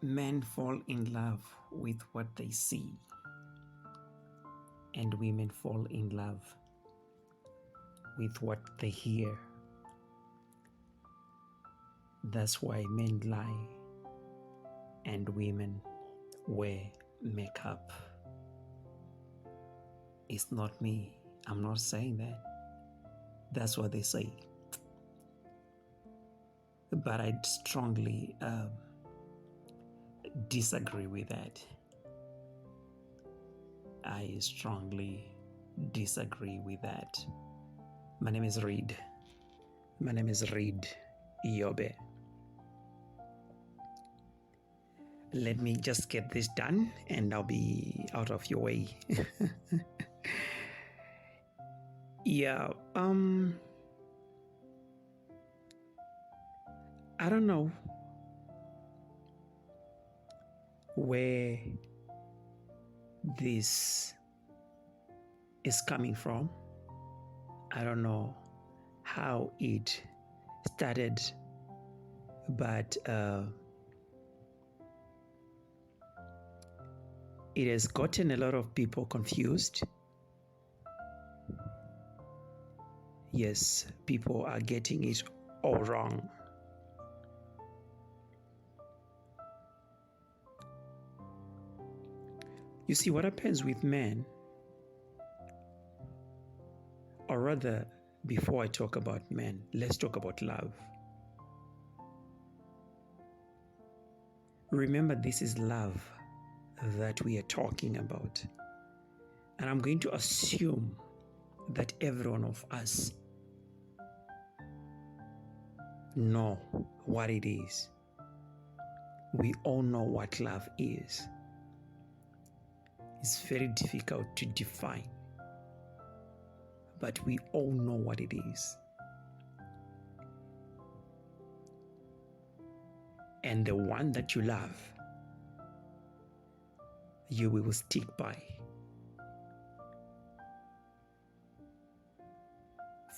Men fall in love with what they see, and women fall in love with what they hear. That's why men lie and women wear makeup. It's not me. I'm not saying that. That's what they say. But I strongly disagree with that. I strongly disagree with that. My name is Reed. My name is Reed Yobe. Let me just get this done and I'll be out of your way. Yeah, I don't know where this is coming from. I don't know how it started, but it has gotten a lot of people confused. Yes, people are getting it all wrong. You see, what happens with men, or rather, before I talk about men, let's talk about love. Remember, this is love that we are talking about. And I'm going to assume that every one of us know what it is. We all know what love is. It's very difficult to define, but we all know what it is. And the one that you love, you will stick by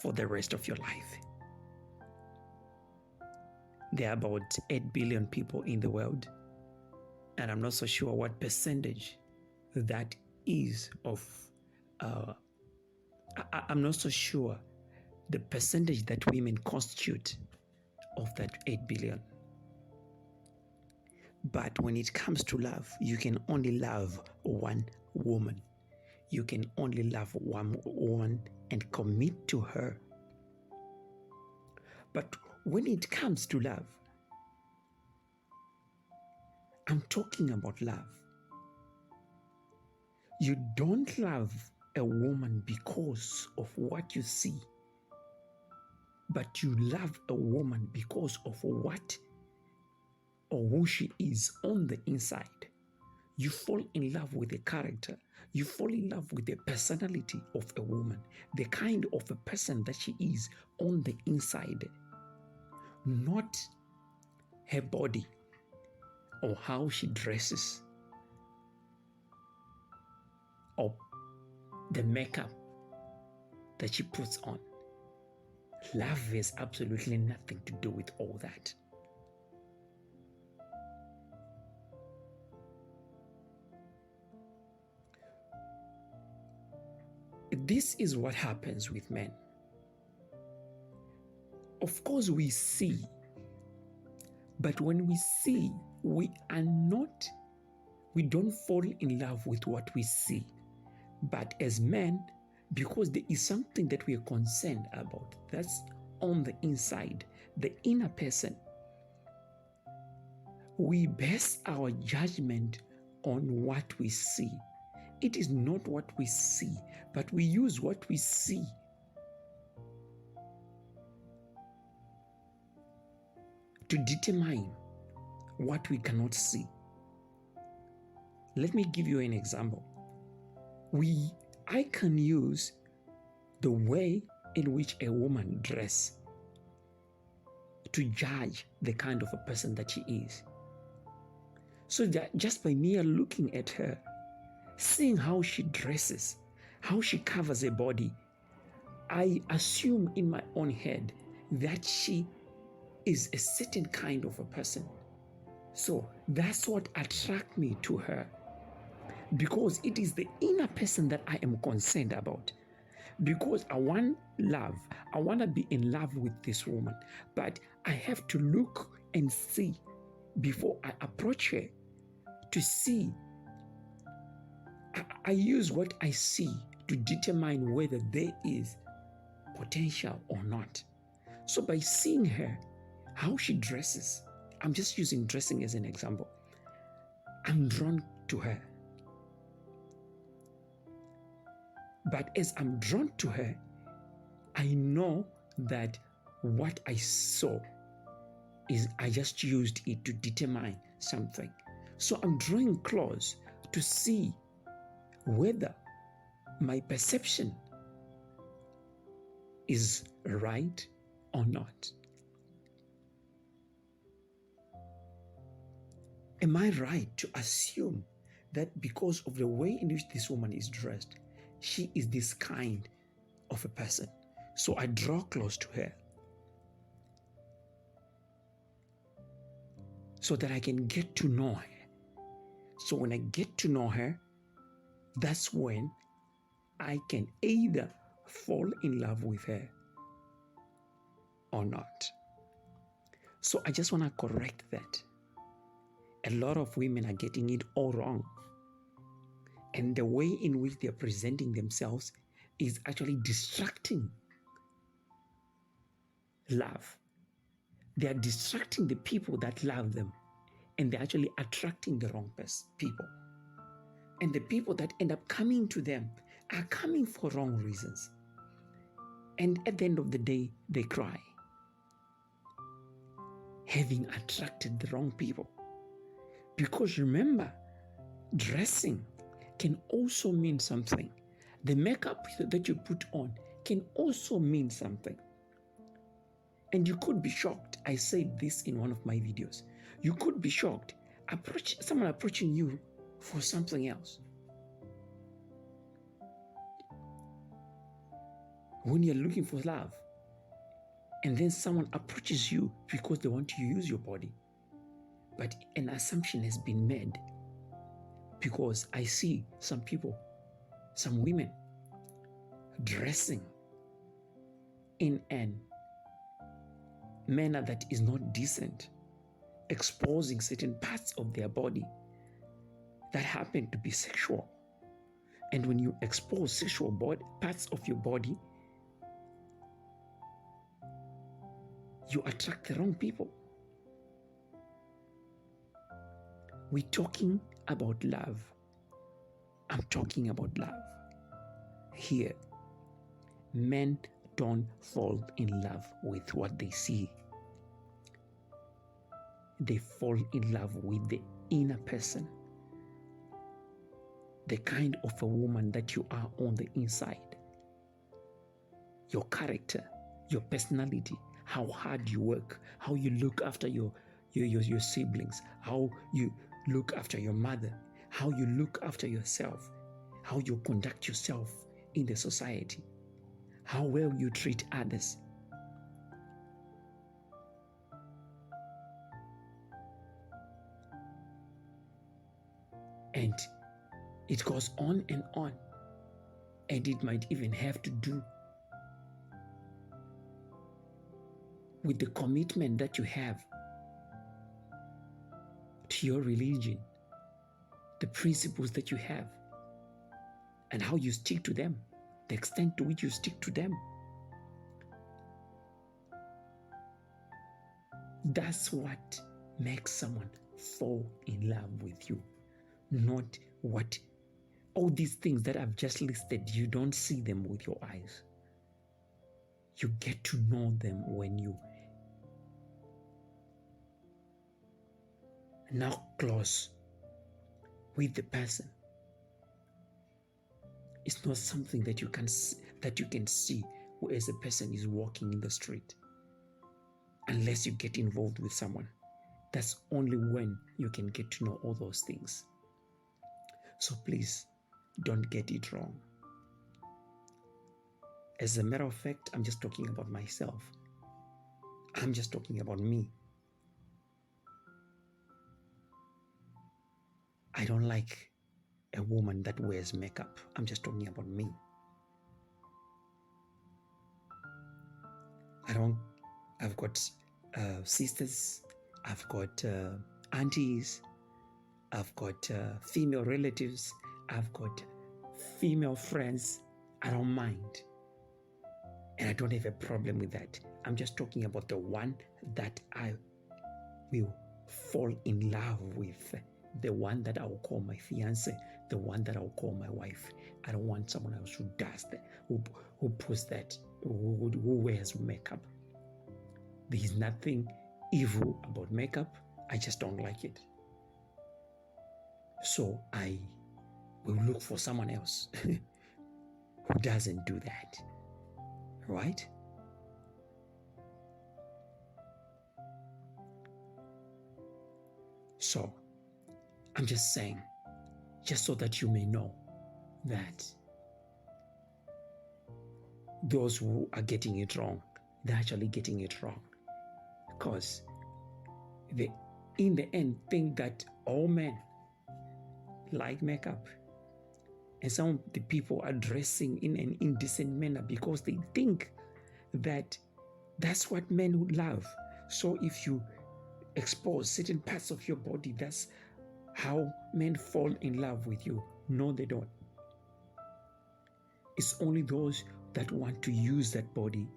for the rest of your life. There are about 8 billion people in the world, and I'm not so sure what percentage that is of, I'm not so sure the percentage that women constitute of that 8 billion. But when it comes to love, you can only love one woman. You can only love one woman and commit to her. But when it comes to love, I'm talking about love. You don't love a woman because of what you see, but you love a woman because of what or who she is on the inside. You fall in love with the character. You fall in love with the personality of a woman, the kind of a person that she is on the inside, not her body or how she dresses or the makeup that she puts on. Love has absolutely nothing to do with all that. This is what happens with men. Of course, we see, but when we see, we don't fall in love with what we see. But as men, because there is something that we are concerned about, that's on the inside, the inner person, we base our judgment on what we see. It is not what we see, but we use what we see to determine what we cannot see. Let me give you an example. I can use the way in which a woman dresses to judge the kind of a person that she is. So that just by mere looking at her, seeing how she dresses, how she covers her body, I assume in my own head that she is a certain kind of a person. So that's what attracts me to her, because it is the inner person that I am concerned about. Because I want love, I want to be in love with this woman, but I have to look and see before I approach her to see. I use what I see to determine whether there is potential or not. So by seeing her, how she dresses, I'm just using dressing as an example, I'm drawn to her. But as I'm drawn to her, I know that what I saw is I just used it to determine something. So I'm drawing close to see whether my perception is right or not. Am I right to assume that because of the way in which this woman is dressed, she is this kind of a person? So I draw close to her so that I can get to know her. So when I get to know her, that's when I can either fall in love with her or not. So I just want to correct that. A lot of women are getting it all wrong. And the way in which they're presenting themselves is actually distracting love. They are distracting the people that love them, and they're actually attracting the wrong people. And the people that end up coming to them are coming for wrong reasons. And at the end of the day, they cry, having attracted the wrong people. Because remember, dressing can also mean something. The makeup that you put on can also mean something. And you could be shocked. I said this in one of my videos. You could be shocked. Someone approaching you for something else. When you're looking for love, and then someone approaches you because they want to use your body. But an assumption has been made, because I see some people, some women, dressing in an manner that is not decent, exposing certain parts of their body that happen to be sexual. And when you expose sexual parts of your body, you attract the wrong people. We're talking about love. I'm talking about love here. Men don't fall in love with what they see. They fall in love with the inner person, the kind of a woman that you are on the inside. Your character, your personality, how hard you work, how you look after your siblings, how you look after your mother, how you look after yourself, how you conduct yourself in the society, how well you treat others. And it goes on and on. And it might even have to do with the commitment that you have to your religion, the principles that you have, and how you stick to them, the extent to which you stick to them. That's what makes someone fall in love with you, not what all these things that I've just listed. You don't see them with your eyes. You get to know them when you now close with the person. It's not something that you can see as a person is walking in the street, unless you get involved with someone. That's only when you can get to know all those things. So please don't get it wrong. As a matter of fact, I'm just talking about myself. I'm just talking about me. I don't like a woman that wears makeup. I'm just talking about me. I've got sisters, I've got aunties, I've got female relatives, I've got female friends. I don't mind. And I don't have a problem with that. I'm just talking about the one that I will fall in love with, the one that I will call my fiance, the one that I will call my wife. I don't want someone else who does that, who puts that, who wears makeup. There is nothing evil about makeup. I just don't like it. So I will look for someone else who doesn't do that. Right? So I'm just saying, just so that you may know that those who are getting it wrong, they're actually getting it wrong. Because they, in the end, think that all men like makeup. And some of the people are dressing in an indecent manner because they think that that's what men would love. So if you expose certain parts of your body, that's how men fall in love with you. No, they don't. It's only those that want to use that body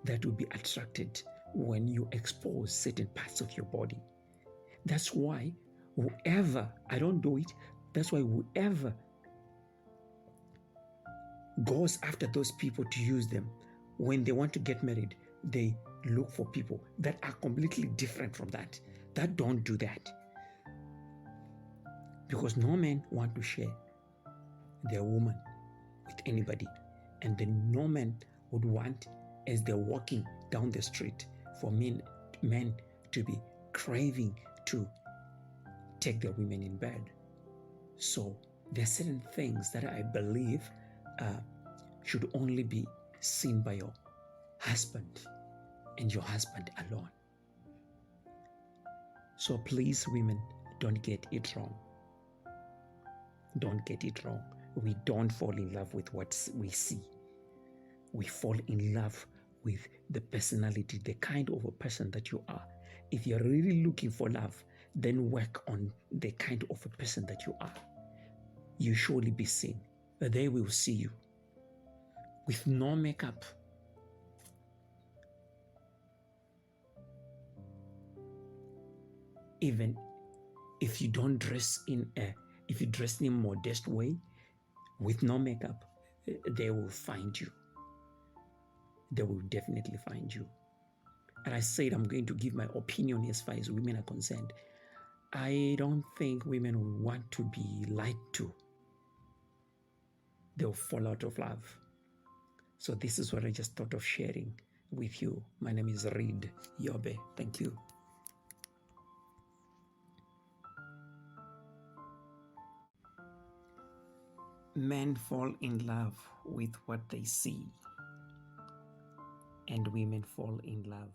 that will be attracted when you expose certain parts of your body. That's why whoever, I don't do it, that's why whoever goes after those people to use them, when they want to get married, they look for people that are completely different from that don't do that. Because no man want to share their woman with anybody. And then no man would want, as they're walking down the street, for men to be craving to take their women in bed. So there are certain things that I believe should only be seen by your husband and your husband alone. So please, women, don't get it wrong. Don't get it wrong. We don't fall in love with what we see. We fall in love with the personality, the kind of a person that you are. If you're really looking for love, then work on the kind of a person that you are. You surely be seen. They will see you with no makeup. Even if you don't dress if you dress in a modest way, with no makeup, they will find you. They will definitely find you. And I said I'm going to give my opinion as far as women are concerned. I don't think women will want to be lied to. They'll fall out of love. So this is what I just thought of sharing with you. My name is Reed Yobe. Thank you. Men fall in love with what they see, and women fall in love